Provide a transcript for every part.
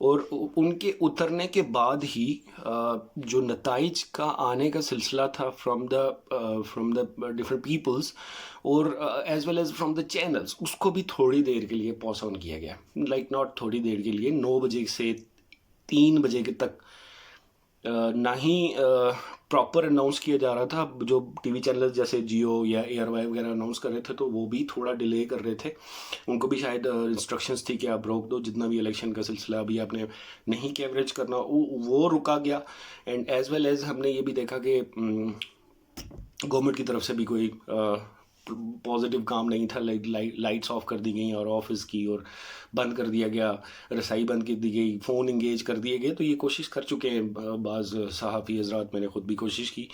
اور ان کے اترنے کے بعد ہی جو نتائج کا آنے کا سلسلہ تھا فرام دا ڈفرینٹ پیپلس اور as well as from the channels, اس کو بھی تھوڑی دیر کے لیے پوس آن کیا گیا، لائک ناٹ تھوڑی دیر کے لیے، 9 بجے سے 3 بجے کے تک نہ ہی پراپر اناؤنس کیا جا رہا تھا. جو ٹی وی چینل جیسے جیو یا ایئر وائی وغیرہ اناؤنس کر رہے تھے تو وہ بھی تھوڑا ڈیلے کر رہے تھے. ان کو بھی شاید انسٹرکشنز تھی کہ آپ روک دو، جتنا بھی الیکشن کا سلسلہ ابھی آپ نے نہیں کیوریج کرنا وہ رکا گیا. اینڈ ایز ویل ایز ہم نے یہ بھی دیکھا کہ گورنمنٹ کی طرف سے بھی کوئی پازیٹیو کام نہیں تھا. لائٹس آف کر دی گئیں اور آفس کی اور بند کر دیا گیا، رسائی بند کر دی گئی، فون انگیج کر دیے گئے. تو یہ کوشش کر چکے ہیں بعض صحافی حضرات، میں نے خود بھی کوشش کی،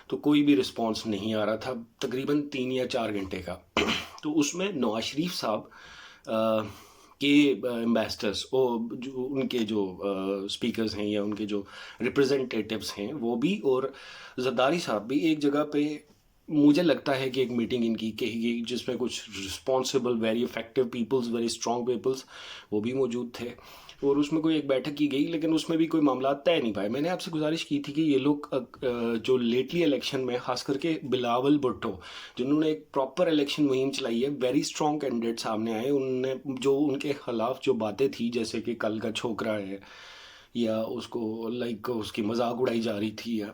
تو کوئی بھی رسپانس نہیں آ رہا تھا تقریباً 3 یا 4 گھنٹے کا. تو اس میں نواز شریف صاحب کے ایمبیسڈرس، ان کے جو اسپیکرز ہیں یا ان کے جو ریپرزنٹیٹیوز ہیں وہ بھی، اور زرداری صاحب بھی ایک جگہ پہ مجھے لگتا ہے کہ ایک میٹنگ ان کی کہی گئی جس میں کچھ responsible very effective peoples, very strong peoples وہ بھی موجود تھے، اور اس میں کوئی ایک بیٹھک کی گئی، لیکن اس میں بھی کوئی معاملات طے نہیں پائے. میں نے آپ سے گزارش کی تھی کہ یہ لوگ جو لیٹلی الیکشن میں خاص کر کے بلاول بھٹو جنہوں نے ایک پراپر الیکشن مہم چلائی ہے، ویری اسٹرانگ کینڈیڈیٹ سامنے آئے. انہوں نے جو ان کے خلاف جو باتیں تھیں جیسے کہ کل کا چھوکرا ہے یا اس کو لائک اس کی مذاق اڑائی جا رہی تھی یا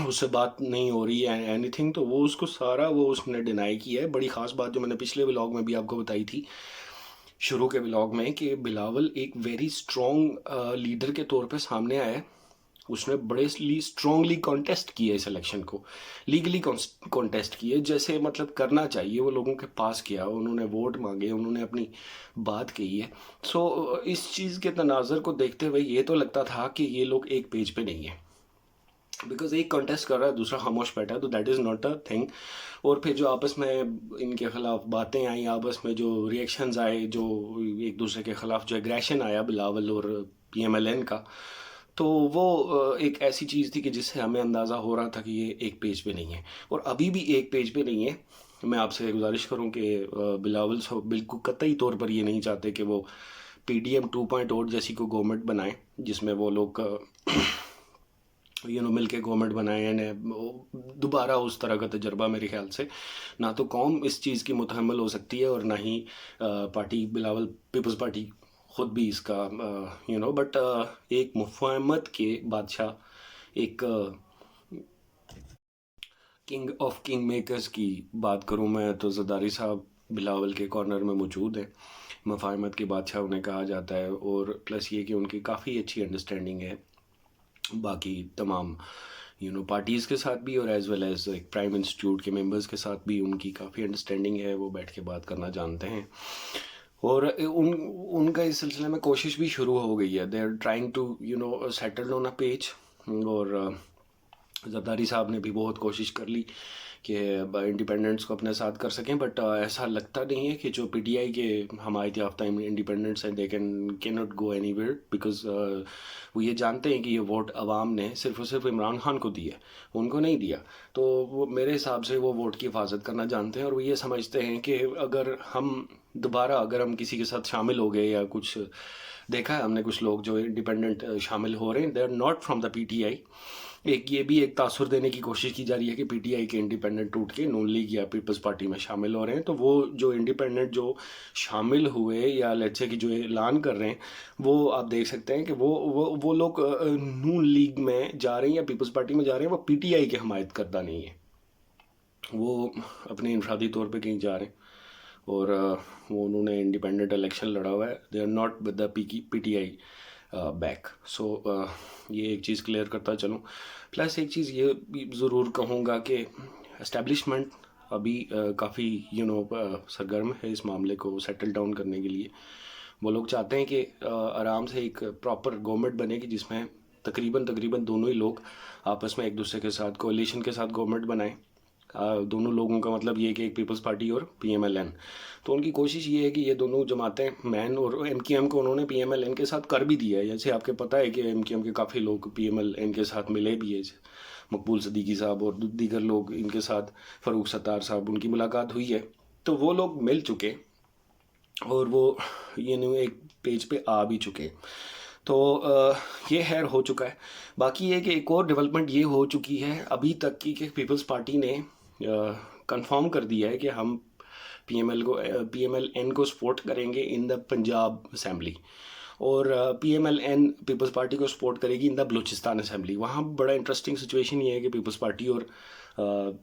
اس سے بات نہیں ہو رہی ہے اینی تھنگ، تو وہ اس کو سارا اس نے ڈینائی کیا ہے. بڑی خاص بات جو میں نے پچھلے ولاگ میں بھی آپ کو بتائی تھی، شروع کے ولاگ میں، کہ بلاول ایک ویری اسٹرانگ لیڈر کے طور پہ سامنے آیا ہے. اس نے بڑے اسٹرانگلی کانٹیسٹ کیا اس الیکشن کو، لیگلی کانٹیسٹ کیے جیسے مطلب کرنا چاہیے. وہ لوگوں کے پاس کیا، انہوں نے ووٹ مانگے، انہوں نے اپنی بات کہی ہے. سو اس چیز کے تناظر کو دیکھتے ہوئے یہ تو لگتا تھا کہ یہ لوگ ایک پیج پہ نہیں ہیں، بیکاز ایک کانٹیسٹ کر رہا ہے دوسرا خاموش بیٹھا ہے، تو that is not a thing. اور پھر جو آپس میں ان کے خلاف باتیں آئیں، آپس میں جو ریئیکشنز آئے، جو ایک دوسرے کے خلاف جو ایگریشن آیا بلاول اور PMLN کا، تو وہ ایک ایسی چیز تھی کہ جس سے ہمیں اندازہ ہو رہا تھا کہ یہ ایک پیج پہ نہیں ہے، اور ابھی بھی ایک پیج پہ نہیں ہے. میں آپ سے گزارش کروں کہ بلاول بالکل قطعی طور پر یہ نہیں چاہتے کہ وہ PDM 2.0 جیسی کوئی گورنمنٹ بنائیں جس میں وہ لوگ مل کے گورنمنٹ بنائے. دوبارہ اس طرح کا تجربہ میرے خیال سے نہ تو قوم اس چیز کی متحمل ہو سکتی ہے اور نہ ہی پارٹی بلاول پیپلز پارٹی خود بھی اس کا بٹ ایک مفاہمت کے بادشاہ، ایک کنگ آف کنگ میکرز کی بات کروں میں تو زرداری صاحب بلاول کے کارنر میں موجود ہیں. مفاہمت کے بادشاہ انہیں کہا جاتا ہے، اور پلس یہ کہ ان کی کافی اچھی انڈرسٹینڈنگ ہے باقی تمام پارٹیز کے ساتھ بھی، اور ایز ویل ایز ایک پرائم انسٹیٹیوٹ کے ممبرز کے ساتھ بھی ان کی کافی انڈرسٹینڈنگ ہے. وہ بیٹھ کے بات کرنا جانتے ہیں، اور ان کا اس سلسلے میں کوشش بھی شروع ہو گئی ہے. They are trying to settle on a page. اور زرداری صاحب نے بھی بہت کوشش کر لی کہ انڈیپینڈنٹس کو اپنے ساتھ کر سکیں، بٹ ایسا لگتا نہیں ہے کہ جو PTI کے حمایت یافتہ انڈیپینڈنٹس ہیں they can not go any where, because وہ یہ جانتے ہیں کہ یہ ووٹ عوام نے صرف اور صرف عمران خان کو دیا، ان کو نہیں دیا. تو وہ میرے حساب سے وہ ووٹ کی حفاظت کرنا جانتے ہیں، اور وہ یہ سمجھتے ہیں کہ اگر ہم کسی کے ساتھ شامل ہو گئے یا کچھ دیکھا ہے ہم نے کچھ لوگ جو انڈیپینڈنٹ شامل ہو رہے ہیں، they are not from the PTI. یہ بھی ایک تاثر دینے کی کوشش کی جا رہی ہے کہ PTI کے انڈیپینڈنٹ ٹوٹ کے نون لیگ یا پیپلز پارٹی میں شامل ہو رہے ہیں. تو وہ جو انڈیپینڈنٹ جو شامل ہوئے یا لیٹس سے کہ جو اعلان کر رہے ہیں، وہ آپ دیکھ سکتے ہیں کہ وہ لوگ نون لیگ میں جا رہے ہیں یا پیپلز پارٹی میں جا رہے ہیں، وہ PTI کے حمایت کردہ نہیں ہے، وہ اپنے انفرادی طور پہ کہیں جا رہے ہیں، اور وہ انہوں نے انڈیپینڈنٹ الیکشن لڑا ہوا ہے. They are not with the PTI back. So یہ ایک چیز کلیئر کرتا چلوں. پلس ایک چیز یہ بھی ضرور کہوں گا کہ اسٹیبلشمنٹ ابھی کافی سرگرم ہے اس معاملے کو سیٹل ڈاؤن کرنے کے لیے. وہ لوگ چاہتے ہیں کہ آرام سے ایک پراپر گورنمنٹ بنے گی جس میں تقریباً دونوں ہی لوگ آپس میں ایک دوسرے کے ساتھ کولیشن کے ساتھ گورنمنٹ بنائیں. دونوں لوگوں کا مطلب یہ کہ ایک پیپلز پارٹی اور PMLN. تو ان کی کوشش یہ ہے کہ یہ دونوں جماعتیں مین اور MQM کو انہوں نے PMLN کے ساتھ کر بھی دیا ہے. جیسے آپ کے پتہ ہے کہ MQM کے کافی لوگ PMLN کے ساتھ ملے بھی ہے، مقبول صدیقی صاحب اور دیگر لوگ ان کے ساتھ، فاروق ستار صاحب، ان کی ملاقات ہوئی ہے. تو وہ لوگ مل چکے اور وہ ایک پیج پہ آ بھی چکے. تو یہ خیر ہو چکا ہے. باقی یہ کہ ایک اور ڈیولپمنٹ یہ ہو چکی ہے ابھی تک کی کہ پیپلز پارٹی نے کنفرم کر دیا ہے کہ ہم پی ایم ایل این کو سپورٹ کریں گے ان دا پنجاب اسمبلی, اور P M L N peoples party کو سپورٹ کرے گی ان دا بلوچستان اسمبلی. وہاں بڑا انٹرسٹنگ سچویشن یہ ہے کہ پیپلز پارٹی اور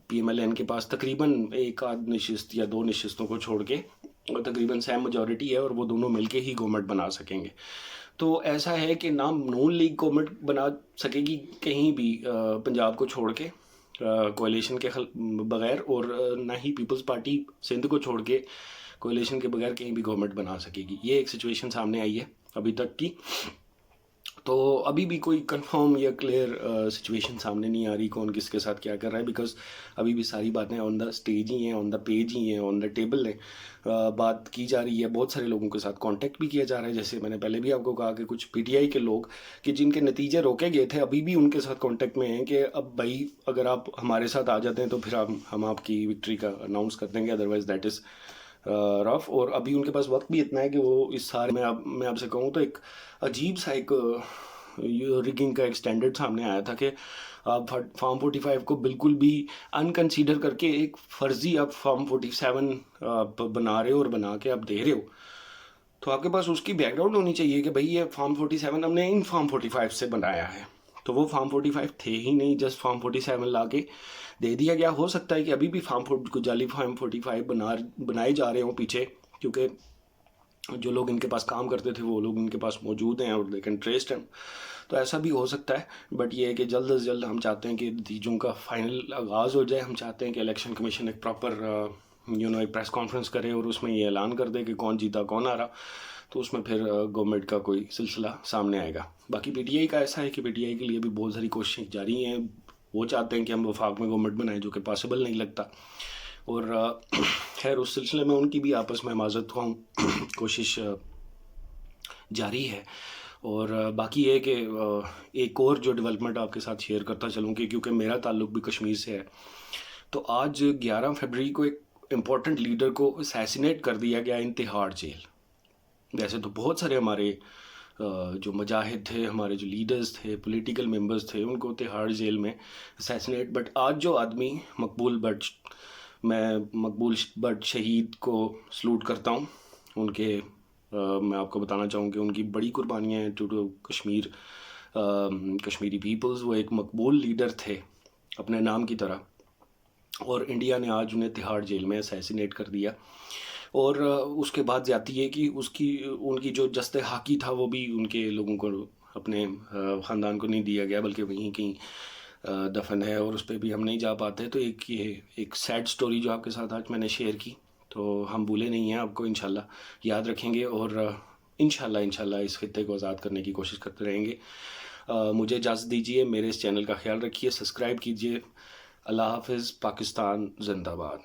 پی ایم ایل این کے پاس تقریباً ایک آدھ نشست یا دو نشستوں کو چھوڑ کے اور تقریباً سیم میجورٹی ہے, اور وہ دونوں مل کے ہی گورنمنٹ بنا سکیں گے. تو ایسا ہے کہ نہ نون لیگ گورنمنٹ بنا سکے گی کہیں بھی پنجاب کو چھوڑ کے کولیشن کے بغیر, اور نہ ہی پیپلز پارٹی سندھ کو چھوڑ کے کولیشن کے بغیر کہیں بھی گورنمنٹ بنا سکے گی. یہ ایک سچویشن سامنے آئی ہے ابھی تک کی. تو ابھی بھی کوئی کنفرم یا کلیئر سچویشن سامنے نہیں آ رہی کون کس کے ساتھ کیا کر رہا ہے, بیکاز ابھی بھی ساری باتیں آن دا اسٹیج ہی ہیں, آن دا پیج ہی ہیں, آن دا ٹیبل ہیں. بات کی جا رہی ہے, بہت سارے لوگوں کے ساتھ کانٹیکٹ بھی کیا جا رہا ہے. جیسے میں نے پہلے بھی آپ کو کہا کہ کچھ پی ٹی آئی کے لوگ کہ جن کے نتیجے روکے گئے تھے ابھی بھی ان کے ساتھ کانٹیکٹ میں ہیں کہ اب بھائی اگر آپ ہمارے ساتھ آ جاتے ہیں تو پھر ہم آپ کی وکٹری کا اناؤنس کر دیں گے, ادروائز دیٹ از رف. اور ابھی ان کے پاس وقت بھی اتنا ہے کہ وہ اس سارے میں آپ سے کہوں تو ایک عجیب سا ایک ریگنگ کا ایک اسٹینڈرڈ سامنے آیا تھا کہ آپ فارم 45 کو بالکل بھی انکنسیڈر کر کے ایک فرضی آپ فارم 47 بنا رہے ہو اور بنا کے آپ دے رہے ہو. تو آپ کے پاس اس کی بیک گراؤنڈ ہونی چاہیے کہ بھائی یہ فارم 47 ہم نے ان فارم 45 سے بنایا ہے. تو وہ فارم 45 تھے ہی نہیں, جسٹ فارم 47 لا کے دے دیا گیا. ہو سکتا ہے کہ ابھی بھی جعلی فارم 45 بنائے جا رہے ہوں پیچھے, کیونکہ جو لوگ ان کے پاس کام کرتے تھے وہ لوگ ان کے پاس موجود ہیں اور دے کین ٹریس دیم. تو ایسا بھی ہو سکتا ہے, بٹ یہ ہے کہ جلد از جلد ہم چاہتے ہیں کہ نتیجوں کا فائنل آغاز ہو جائے. ہم چاہتے ہیں کہ الیکشن کمیشن ایک پراپر ایک پریس کانفرنس کرے اور اس میں یہ اعلان کر دے کہ کون جیتا کون آ رہا, تو اس میں پھر گورنمنٹ کا کوئی سلسلہ سامنے آئے گا. باقی پی ٹی آئی کا ایسا ہے کہ پی ٹی آئی کے لیے بھی بہت ساری کوششیں جاری ہیں. وہ چاہتے ہیں کہ ہم وفاق میں گورنمنٹ بنائیں, جو کہ پاسبل نہیں لگتا. اور خیر اس سلسلے میں ان کی بھی آپس میں معذرت خواہ کوشش جاری ہے. اور باقی یہ کہ ایک اور جو ڈیولپمنٹ آپ کے ساتھ شیئر کرتا چلوں کہ کیونکہ میرا تعلق بھی کشمیر سے ہے, تو آج 11 فروری کو ایک امپورٹنٹ لیڈر کو اسیسینیٹ کر دیا گیا ان تہاڑ جیل. ویسے تو بہت سارے ہمارے جو مجاہد تھے, ہمارے جو لیڈرز تھے, پولیٹیکل ممبرز تھے, ان کو تہاڑ جیل میں اسیسینیٹ, بٹ آج جو آدمی مقبول بٹ شہید کو سلوٹ کرتا ہوں. ان کے میں آپ کو بتانا چاہوں کہ ان کی بڑی قربانیاں ہیں ٹو کشمیری پیپلز. وہ ایک مقبول لیڈر تھے اپنے نام کی طرح, اور انڈیا نے آج انہیں تہاڑ جیل میں اسیسینیٹ کر دیا. اور اس کے بعد زیادتی ہے کہ ان کی جو جست حاکی تھا وہ بھی ان کے لوگوں کو, اپنے خاندان کو نہیں دیا گیا, بلکہ وہیں کہیں دفن ہے, اور اس پہ بھی ہم نہیں جا پاتے. تو ایک سیڈ سٹوری جو آپ کے ساتھ آج میں نے شیئر کی, تو ہم بھولے نہیں ہیں, آپ کو انشاءاللہ یاد رکھیں گے, اور انشاءاللہ اس خطے کو آزاد کرنے کی کوشش کرتے رہیں گے. مجھے اجازت دیجیے, میرے اس چینل کا خیال رکھیے, سبسکرائب کیجیے. اللہ حافظ. پاکستان زندہ باد.